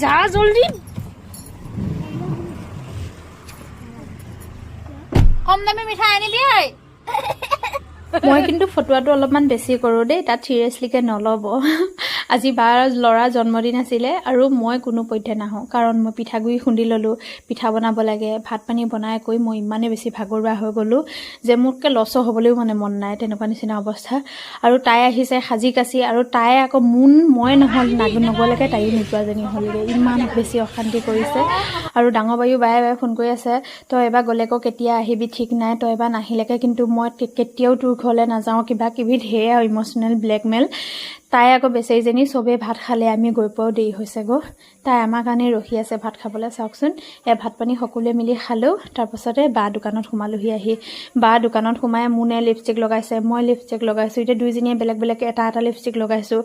যা জলদি কম দামী মিঠাই আনিবি আই মই কিন্তু ফটোৱাটো অলপমান বেছি কৰোঁ দেই তাত চিৰিয়াছলিকৈ নল'ব আজি বাৰ ল'ৰা জন্মদিন আছিলে আৰু মই কোনো পধ্যে নাহোঁ কাৰণ মই পিঠাগুড়ি খুন্দি ল'লোঁ পিঠা বনাব লাগে ভাত পানী বনাই কৈ মই ইমানেই বেছি ভাগৰুৱা হৈ গ'লোঁ যে মোতকৈ লছ হ'বলৈও মানে মন নাই তেনেকুৱা নিচিনা অৱস্থা আৰু তাই আহিছে সাজি কাচি আৰু তাই আকৌ মই নগ'লেকে তাইও নোযোৱাজনী হ'লগৈ ইমান বেছি অশান্তি কৰিছে আৰু ডাঙৰ বাইও বায়ে ফোন কৰি আছে তই এবাৰ গ'লেকো কেতিয়া আহিবি ঠিক নাই তই এবাৰ নাহিলেকে কিন্তু মই কেতিয়াও তোৰ ঘৰলৈ নাযাওঁ কিবা কিবি ঢেৰ ইম'চনেল ব্লেকমেইল তাই আকৌ বেচেৰীজনী চবেই ভাত খালে আমি গৈ পোৱাও দেৰি হৈছে তাই আমাৰ কাৰণে ৰখি আছে ভাত খাবলৈ চাওকচোন ভাত পানী সকলোৱে মিলি খালোঁ তাৰপাছতে বা দোকানত সোমালোহি আহি বা দোকানত সোমাই মোনে লিপষ্টিক লগাইছে মই লিপষ্টিক লগাইছোঁ এতিয়া দুইজনীয়ে বেলেগ বেলেগ এটা লিপষ্টিক লগাইছোঁ